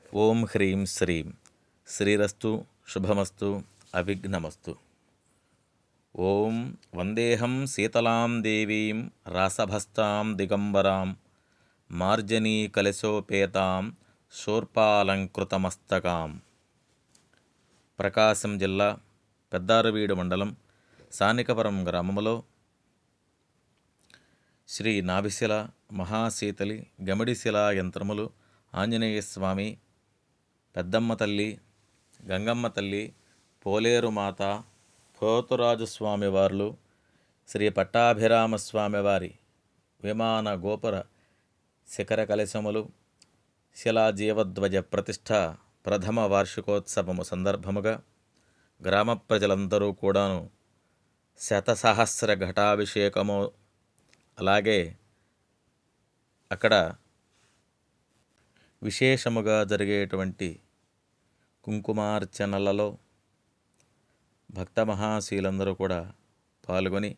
ఓం హ్రీం శ్రీం శ్రీరస్తు శుభమస్తు అవిఘ్నమస్తు. ఓం వందేహం శీతలాం దేవీం రాసభస్తాం దిగంబరాం మార్జనీ కలశోపేతాం శూర్పాలంకృతమస్తకాం. ప్రకాశం జిల్లా పెద్దారవీడు మండలం సానికపురం గ్రామములో శ్రీ నాభిశిల మహాశీతలి గమిడిశిలా యంత్రములు ఆంజనేయస్వామి, పెద్దమ్మ తల్లి, గంగమ్మ తల్లి, పోలేరు మాత, పోతురాజు స్వామివార్లు, శ్రీ పట్టాభిరామస్వామివారి విమాన గోపుర శిఖర కలశములు, శిలాజీవధ్వజ ప్రతిష్ఠ ప్రథమ వార్షికోత్సవము సందర్భముగా గ్రామ ప్రజలందరూ కూడాను శతసహస్ర ఘటాభిషేకము, అలాగే అక్కడ విశేషముగా జరిగేటువంటి కుంకుమార్చనలలో భక్త మహాశీలందరూ కూడా పాల్గొని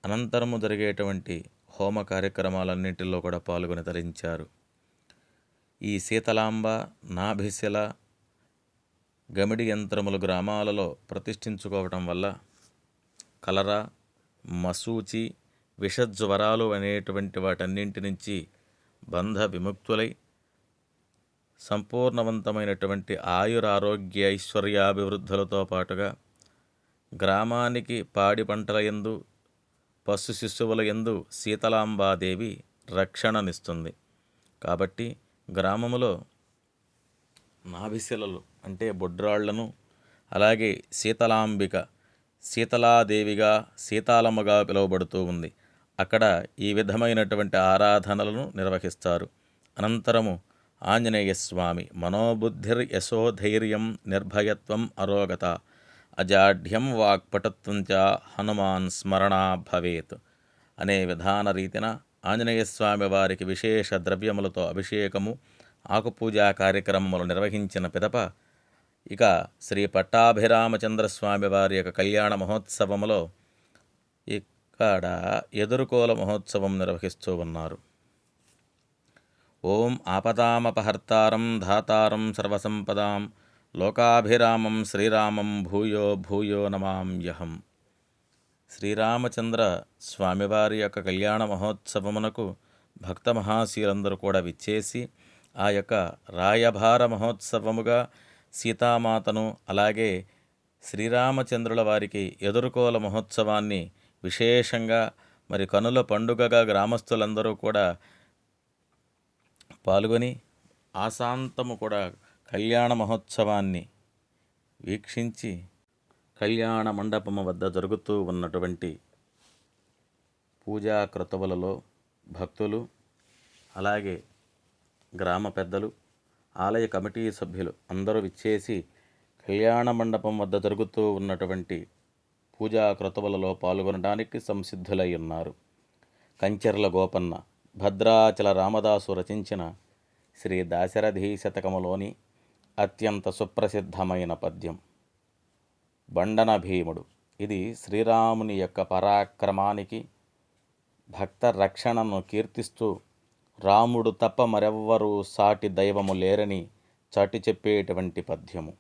అనంతరము జరిగేటువంటి హోమ కార్యక్రమాలన్నింటిలో కూడా పాల్గొని తరించారు. ఈ శీతలాంబ, నాభిశిల, గమిడి యంత్రములు గ్రామాలలో ప్రతిష్ఠించుకోవటం వల్ల కలరా, మసూచి, విషజ్వరాలు అనేటువంటి వాటన్నింటి నుంచి బంధ విముక్తులై సంపూర్ణవంతమైనటువంటి ఆయురారోగ్య ఐశ్వర్యాభివృద్ధులతో పాటుగా గ్రామానికి పాడి పంటల యందు, పశు శిశువుల యందు శీతలాంబాదేవి రక్షణనిస్తుంది. కాబట్టి గ్రామములో నాభిశిలలు అంటే బొడ్రాళ్లను, అలాగే శీతలాంబిక శీతలాదేవిగా, శీతాలమ్మగా పిలువబడుతూ ఉంది. అక్కడ ఈ విధమైనటువంటి ఆరాధనలను నిర్వహిస్తారు. అనంతరము ఆంజనేయస్వామి మనోబుద్ధిర్ యశోధైర్యం నిర్భయత్వం అరోగత అజాఢ్యం వాక్పటత్వం చ హనుమాన్ స్మరణా భవేత్ అనే విధాన రీతిన ఆంజనేయస్వామి వారికి విశేష ద్రవ్యములతో అభిషేకము, ఆకుపూజా కార్యక్రమములు నిర్వహించిన పిదప ఇక శ్రీ పట్టాభిరామచంద్రస్వామి వారి యొక్క కళ్యాణ మహోత్సవములో ఇక్కడ ఎదుర్కోల మహోత్సవం నిర్వహిస్తూ ఉన్నారు. ఓం ఆపదామపహర్తారం ధాతారం సర్వసంపదాం లోకాభిరామం శ్రీరామం భూయో భూయో నమామ్యహం. శ్రీరామచంద్ర స్వామివారి యొక్క కళ్యాణ మహోత్సవమునకు భక్త మహాశీలందరూ కూడా విచ్చేసి ఆ యొక్క రాయభార మహోత్సవముగా సీతామాతను, అలాగే శ్రీరామచంద్రుల వారికి ఎదుర్కోల మహోత్సవాన్ని విశేషంగా మరి కనుల పండుగగా గ్రామస్తులందరూ కూడా పాల్గొని ఆశాంతము కూడా కళ్యాణ మహోత్సవాన్ని వీక్షించి కళ్యాణ మండపము వద్ద జరుగుతూ ఉన్నటువంటి పూజా క్రతువులలో భక్తులు, అలాగే గ్రామ పెద్దలు, ఆలయ కమిటీ సభ్యులు అందరూ విచ్చేసి కళ్యాణ మండపం వద్ద జరుగుతూ ఉన్నటువంటి పూజా క్రతువులలో పాల్గొనడానికి సంసిద్ధులై ఉన్నారు. కంచెర్ల గోపన్న భద్రాచల రామదాసు రచించిన శ్రీ దాశరథి శతకములోని అత్యంత సుప్రసిద్ధమైన పద్యం బండన భీముడు. ఇది శ్రీరాముని యొక్క పరాక్రమానికి, భక్త రక్షణను కీర్తిస్తూ రాముడు తప్ప మరెవ్వరూ సాటి దైవము లేరని చాటి చెప్పేటువంటి పద్యము.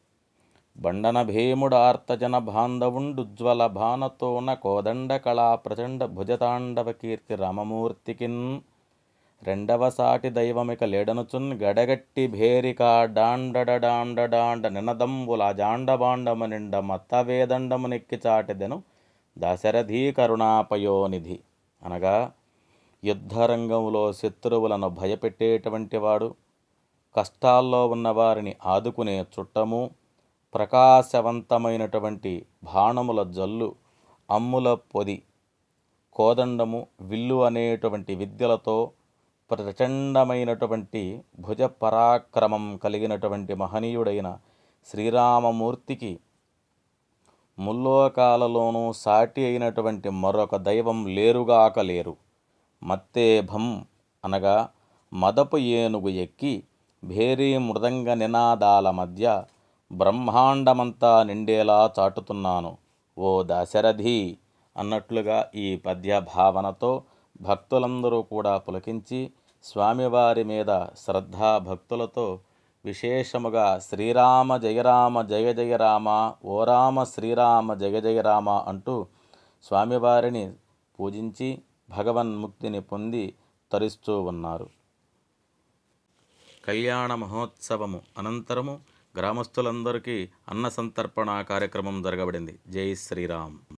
బండన భీముడు ఆర్తజన బాంధవుండుజ్వల భానతోన కోదండ కళా ప్రచండ భుజతాండవ కీర్తి రామమూర్తికిన్ రెండవ సాటి దైవమిక లేడనుచున్ గడగట్టి భేరిక డాండడాండ నినదంబుల జాండబాండము నిండ మత్తవేదండము నెక్కి చాటెదెను దాశరథీ కరుణాపయోనిధి. అనగా యుద్ధరంగంలో శత్రువులను భయపెట్టేటువంటి వాడు, కష్టాల్లో ఉన్నవారిని ఆదుకునే చుట్టము, ప్రకాశవంతమైనటువంటి బాణముల జల్లు, అమ్ముల పొది, కోదండము, విల్లు అనేటువంటి విద్యలతో ప్రచండమైనటువంటి భుజ పరాక్రమం కలిగినటువంటి మహనీయుడైన శ్రీరామమూర్తికి ముల్లోకాలలోనూ సాటి అయినటువంటి మరొక దైవం లేరుగాక లేరు. మత్తేభం అనగా మదపు ఏనుగు ఎక్కి భేరీ మృదంగ నినాదాల మధ్య బ్రహ్మాండమంతా నిండేలా చాటుతున్నాను ఓ దాశరథి అన్నట్లుగా ఈ పద్య భావనతో భక్తులందరూ కూడా పులకించి స్వామివారి మీద శ్రద్ధాభక్తులతో విశేషముగా శ్రీరామ జయ రామ జయ జయ రామ ఓ రామ శ్రీరామ జయ జయ రామ అంటూ స్వామివారిని పూజించి భగవన్ముక్తిని పొంది తరిస్తూ ఉన్నారు. కళ్యాణ మహోత్సవము అనంతరము గ్రామస్తులందరికీ అన్న సంతర్పణ కార్యక్రమం జరగబడింది. జై శ్రీరామ్.